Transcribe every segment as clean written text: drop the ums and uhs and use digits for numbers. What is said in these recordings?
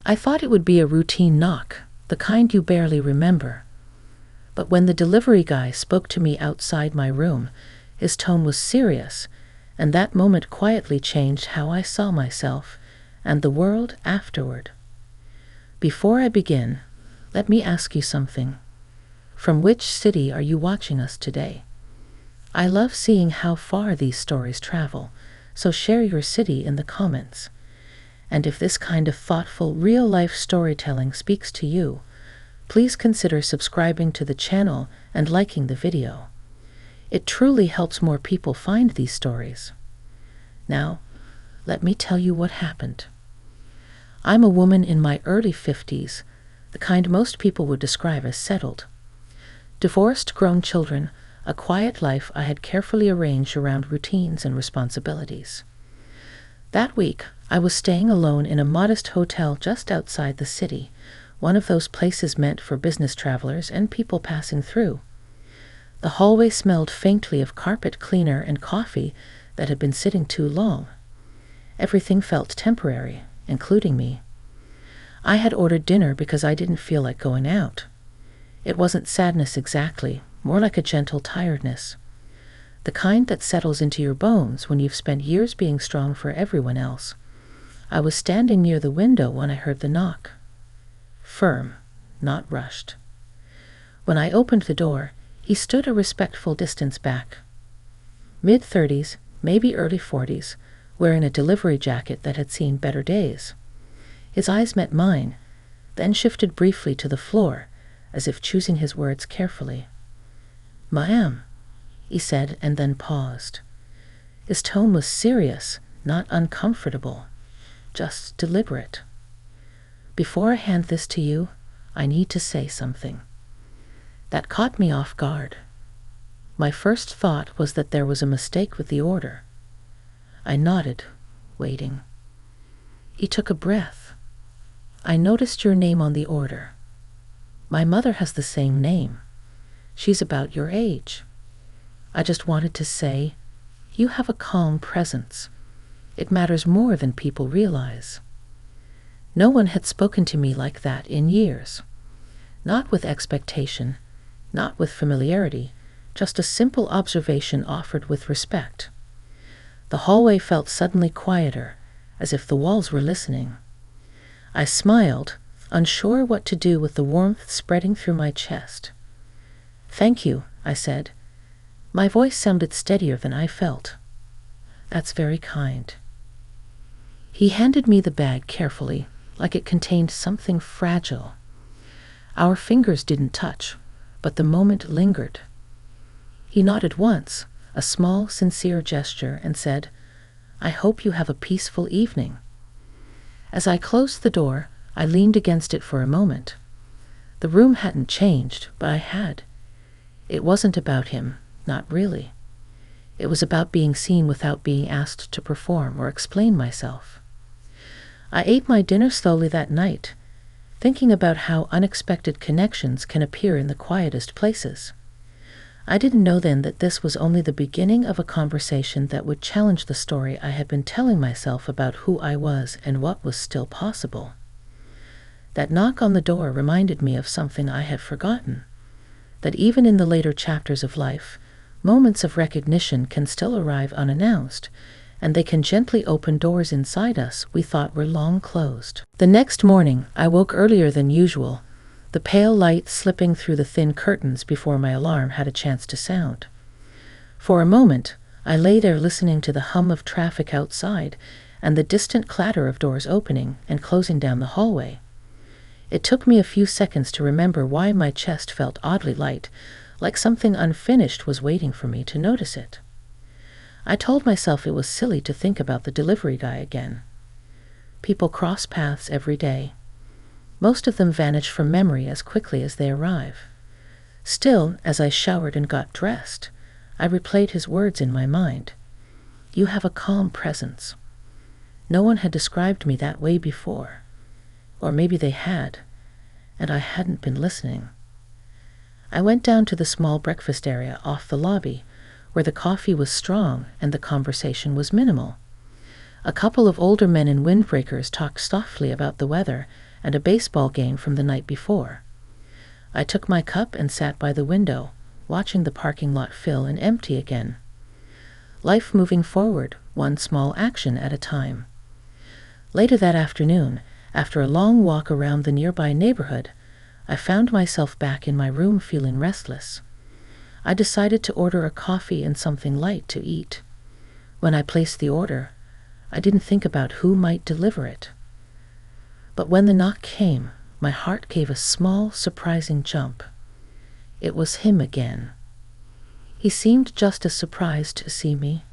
I thought it would be a routine knock, the kind you barely remember. But when the delivery guy spoke to me outside my room, his tone was serious, and that moment quietly changed how I saw myself and the world afterward. Before I begin, let me ask you something. From which city are you watching us today? I love seeing how far these stories travel, so share your city in the comments. And if this kind of thoughtful, real-life storytelling speaks to you, please consider subscribing to the channel and liking the video. It truly helps more people find these stories. Now, let me tell you what happened. I'm a woman in my early 50s, the kind most people would describe as settled. Divorced, grown children, a quiet life I had carefully arranged around routines and responsibilities. That week, I was staying alone in a modest hotel just outside the city, one of those places meant for business travelers and people passing through. The hallway smelled faintly of carpet cleaner and coffee that had been sitting too long. Everything felt temporary, including me. I had ordered dinner because I didn't feel like going out. It wasn't sadness exactly, more like a gentle tiredness. The kind that settles into your bones when you've spent years being strong for everyone else. I was standing near the window when I heard the knock. Firm, not rushed. When I opened the door, he stood a respectful distance back. Mid-30s, maybe early 40s, wearing a delivery jacket that had seen better days. His eyes met mine, then shifted briefly to the floor, as if choosing his words carefully. "Ma'am," he said, and then paused. His tone was serious, not uncomfortable, just deliberate. "Before I hand this to you, I need to say something." That caught me off guard. My first thought was that there was a mistake with the order. I nodded, waiting. He took a breath. "I noticed your name on the order. My mother has the same name. She's about your age. I just wanted to say, you have a calm presence. It matters more than people realize." No one had spoken to me like that in years. Not with expectation, not with familiarity, just a simple observation offered with respect. The hallway felt suddenly quieter, as if the walls were listening. I smiled, unsure what to do with the warmth spreading through my chest. "Thank you," I said. My voice sounded steadier than I felt. "That's very kind." He handed me the bag carefully, like it contained something fragile. Our fingers didn't touch, but the moment lingered. He nodded once, a small, sincere gesture, and said, "I hope you have a peaceful evening." As I closed the door, I leaned against it for a moment. The room hadn't changed, but I had. It wasn't about him, not really. It was about being seen without being asked to perform or explain myself. I ate my dinner slowly that night, thinking about how unexpected connections can appear in the quietest places. I didn't know then that this was only the beginning of a conversation that would challenge the story I had been telling myself about who I was and what was still possible. That knock on the door reminded me of something I had forgotten, that even in the later chapters of life, moments of recognition can still arrive unannounced, and they can gently open doors inside us we thought were long closed. The next morning, I woke earlier than usual, the pale light slipping through the thin curtains before my alarm had a chance to sound. For a moment, I lay there listening to the hum of traffic outside and the distant clatter of doors opening and closing down the hallway. It took me a few seconds to remember why my chest felt oddly light, like something unfinished was waiting for me to notice it. I told myself it was silly to think about the delivery guy again. People cross paths every day. Most of them vanish from memory as quickly as they arrive. Still, as I showered and got dressed, I replayed his words in my mind. "You have a calm presence." No one had described me that way before. Or maybe they had, and I hadn't been listening. I went down to the small breakfast area off the lobby, where the coffee was strong and the conversation was minimal. A couple of older men in windbreakers talked softly about the weather and a baseball game from the night before. I took my cup and sat by the window, watching the parking lot fill and empty again. Life moving forward, one small action at a time. Later that afternoon, after a long walk around the nearby neighborhood, I found myself back in my room feeling restless. I decided to order a coffee and something light to eat. When I placed the order, I didn't think about who might deliver it. But when the knock came, my heart gave a small, surprising jump. It was him again. He seemed just as surprised to see me.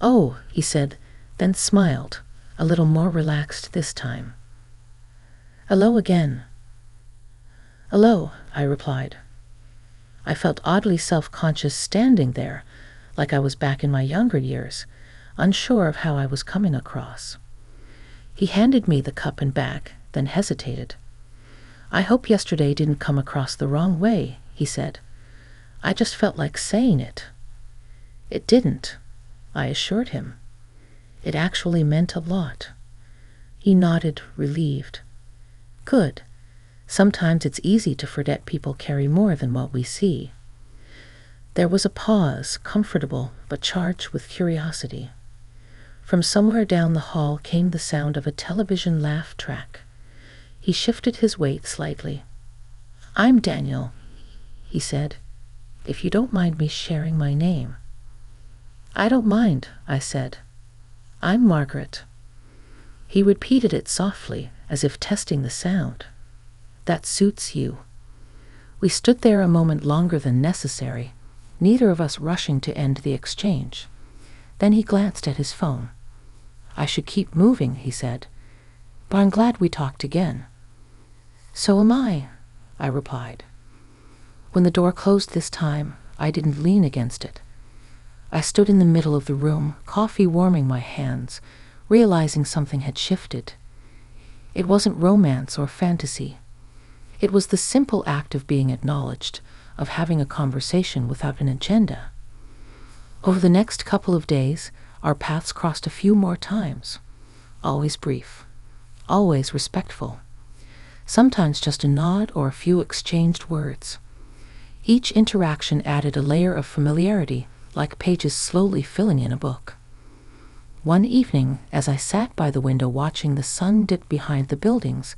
"Oh," he said, then smiled, a little more relaxed this time. "Hello again." "Hello," I replied. I felt oddly self-conscious standing there, like I was back in my younger years, unsure of how I was coming across. He handed me the cup and bag, then hesitated. "I hope yesterday didn't come across the wrong way," he said. I just felt like saying it. "It didn't," I assured him. "It actually meant a lot." He nodded, relieved. "Good. Sometimes it's easy to forget people carry more than what we see." There was a pause, comfortable but charged with curiosity. From somewhere down the hall came the sound of a television laugh track. He shifted his weight slightly. "I'm Daniel," he said, "if you don't mind me sharing my name." "I don't mind," I said. "I'm Margaret." He repeated it softly, as if testing the sound. "That suits you." We stood there a moment longer than necessary, neither of us rushing to end the exchange. Then he glanced at his phone. "I should keep moving," he said, "but I'm glad we talked again." "So am I," I replied. When the door closed this time, I didn't lean against it. I stood in the middle of the room, coffee warming my hands, realizing something had shifted. It wasn't romance or fantasy. It was the simple act of being acknowledged, of having a conversation without an agenda. Over the next couple of days, our paths crossed a few more times. Always brief, always respectful. Sometimes just a nod or a few exchanged words. Each interaction added a layer of familiarity, like pages slowly filling in a book. One evening, as I sat by the window watching the sun dip behind the buildings,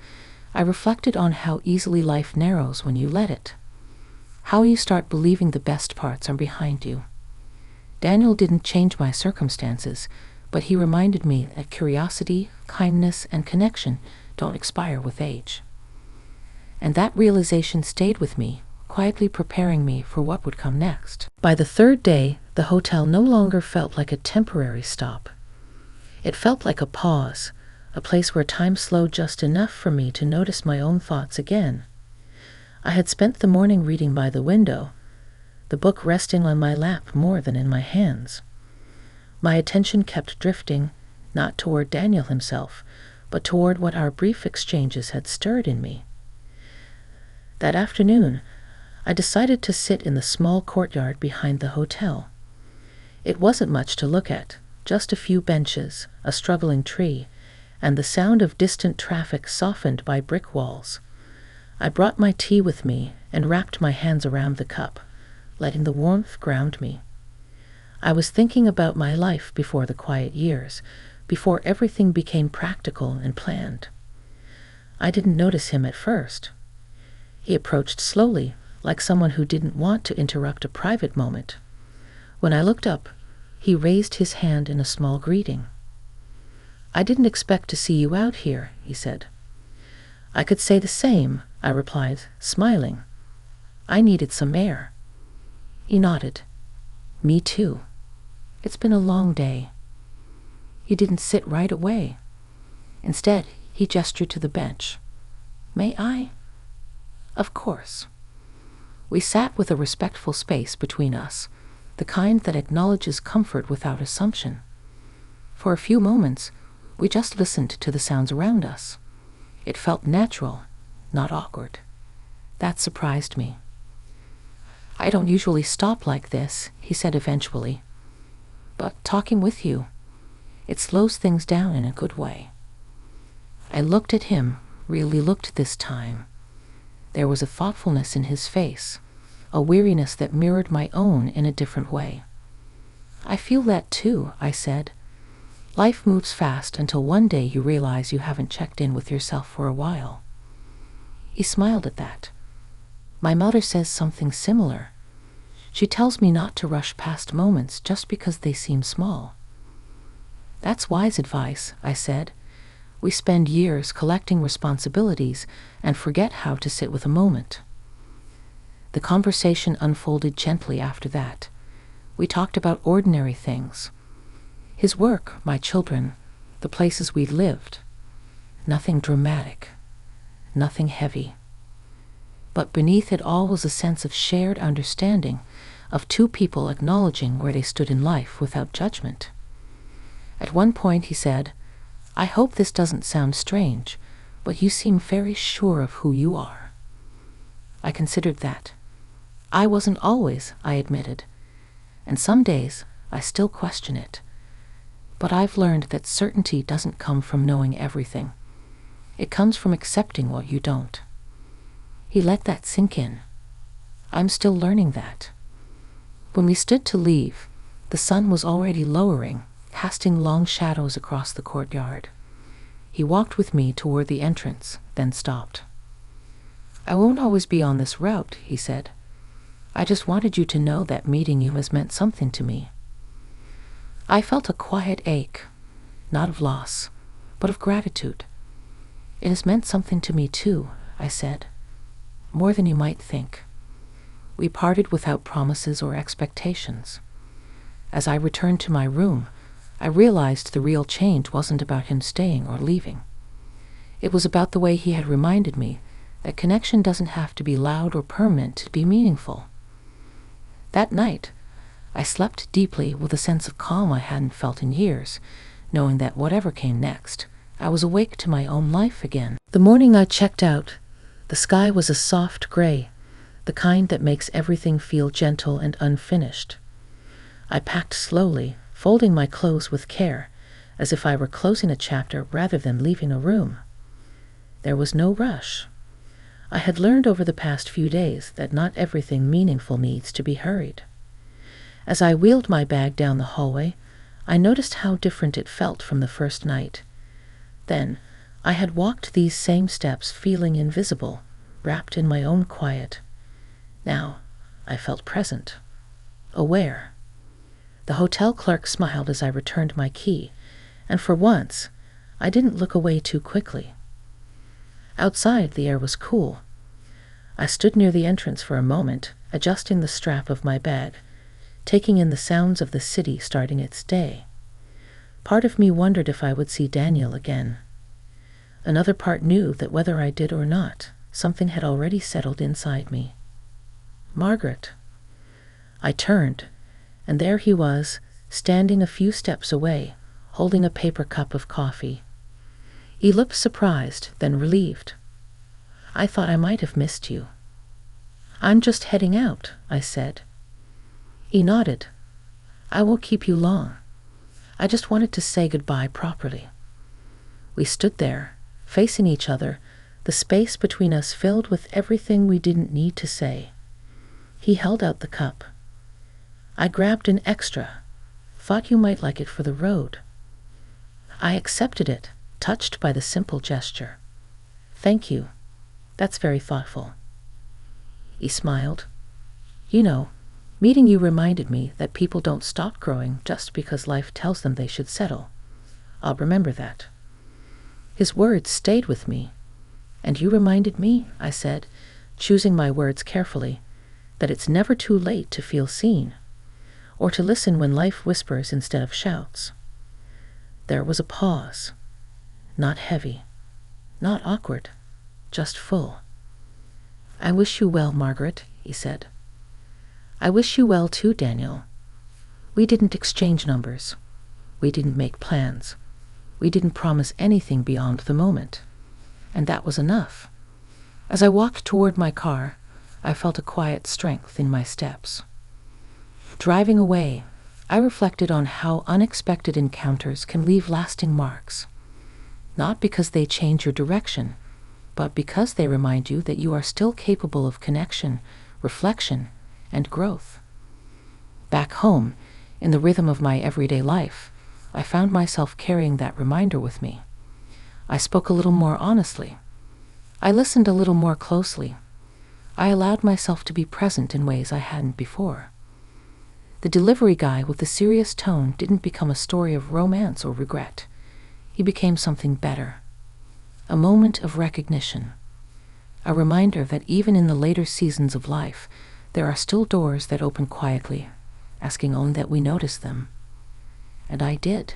I reflected on how easily life narrows when you let it. How you start believing the best parts are behind you. Daniel didn't change my circumstances, but he reminded me that curiosity, kindness, and connection don't expire with age. And that realization stayed with me, quietly preparing me for what would come next. By the third day, the hotel no longer felt like a temporary stop. It felt like a pause, a place where time slowed just enough for me to notice my own thoughts again. I had spent the morning reading by the window, the book resting on my lap more than in my hands. My attention kept drifting, not toward Daniel himself, but toward what our brief exchanges had stirred in me. That afternoon, I decided to sit in the small courtyard behind the hotel. It wasn't much to look at, just a few benches, a struggling tree, and the sound of distant traffic softened by brick walls. I brought my tea with me and wrapped my hands around the cup, letting the warmth ground me. I was thinking about my life before the quiet years, before everything became practical and planned. I didn't notice him at first. He approached slowly, like someone who didn't want to interrupt a private moment. When I looked up, he raised his hand in a small greeting. "I didn't expect to see you out here," he said. "I could say the same," I replied, smiling. "I needed some air." He nodded. "Me too. It's been a long day." He didn't sit right away. Instead, he gestured to the bench. "May I?" "Of course." We sat with a respectful space between us, the kind that acknowledges comfort without assumption. For a few moments, we just listened to the sounds around us. It felt natural, not awkward. That surprised me. "I don't usually stop like this," he said eventually. "But talking with you, it slows things down in a good way." I looked at him, really looked this time. There was a thoughtfulness in his face, a weariness that mirrored my own in a different way. "I feel that too," I said. "Life moves fast until one day you realize you haven't checked in with yourself for a while." He smiled at that. "My mother says something similar. She tells me not to rush past moments just because they seem small." "That's wise advice," I said. "We spend years collecting responsibilities and forget how to sit with a moment." The conversation unfolded gently after that. We talked about ordinary things. His work, my children, the places we'd lived. Nothing dramatic, nothing heavy. But beneath it all was a sense of shared understanding, of two people acknowledging where they stood in life without judgment. At one point he said, "I hope this doesn't sound strange, but you seem very sure of who you are." I considered that. I wasn't always, I admitted, and some days I still question it. But I've learned that certainty doesn't come from knowing everything. It comes from accepting what you don't. He let that sink in. I'm still learning that. When we stood to leave, the sun was already lowering, casting long shadows across the courtyard. He walked with me toward the entrance, then stopped. "I won't always be on this route," he said. "I just wanted you to know that meeting you has meant something to me." I felt a quiet ache, not of loss, but of gratitude. "It has meant something to me too," I said. "More than you might think." We parted without promises or expectations. As I returned to my room, I realized the real change wasn't about him staying or leaving. It was about the way he had reminded me that connection doesn't have to be loud or permanent to be meaningful. That night, I slept deeply with a sense of calm I hadn't felt in years, knowing that whatever came next, I was awake to my own life again. The morning I checked out, the sky was a soft gray, the kind that makes everything feel gentle and unfinished. I packed slowly, folding my clothes with care, as if I were closing a chapter rather than leaving a room. There was no rush. I had learned over the past few days that not everything meaningful needs to be hurried. As I wheeled my bag down the hallway, I noticed how different it felt from the first night. Then, I had walked these same steps feeling invisible, wrapped in my own quiet. Now, I felt present, aware. The hotel clerk smiled as I returned my key, and for once, I didn't look away too quickly. Outside, the air was cool. I stood near the entrance for a moment, adjusting the strap of my bag, taking in the sounds of the city starting its day. Part of me wondered if I would see Daniel again. Another part knew that whether I did or not, something had already settled inside me. "Margaret." I turned, and there he was, standing a few steps away, holding a paper cup of coffee. He looked surprised, then relieved. "I thought I might have missed you." "I'm just heading out," I said. He nodded. "I won't keep you long. I just wanted to say goodbye properly." We stood there, facing each other, the space between us filled with everything we didn't need to say. He held out the cup. "I grabbed an extra. Thought you might like it for the road." I accepted it, touched by the simple gesture. "Thank you. That's very thoughtful." He smiled. "You know, meeting you reminded me that people don't stop growing just because life tells them they should settle. I'll remember that." His words stayed with me. "And you reminded me," I said, choosing my words carefully, "that it's never too late to feel seen, or to listen when life whispers instead of shouts." There was a pause. Not heavy, not awkward, just full. "I wish you well, Margaret," he said. "I wish you well too, Daniel. We didn't exchange numbers. We didn't make plans. We didn't promise anything beyond the moment. And that was enough." As I walked toward my car, I felt a quiet strength in my steps. Driving away, I reflected on how unexpected encounters can leave lasting marks. Not because they change your direction, but because they remind you that you are still capable of connection, reflection, and growth. Back home, in the rhythm of my everyday life, I found myself carrying that reminder with me. I spoke a little more honestly. I listened a little more closely. I allowed myself to be present in ways I hadn't before. The delivery guy with the serious tone didn't become a story of romance or regret. He became something better. A moment of recognition. A reminder that even in the later seasons of life, there are still doors that open quietly, asking only that we notice them. And I did.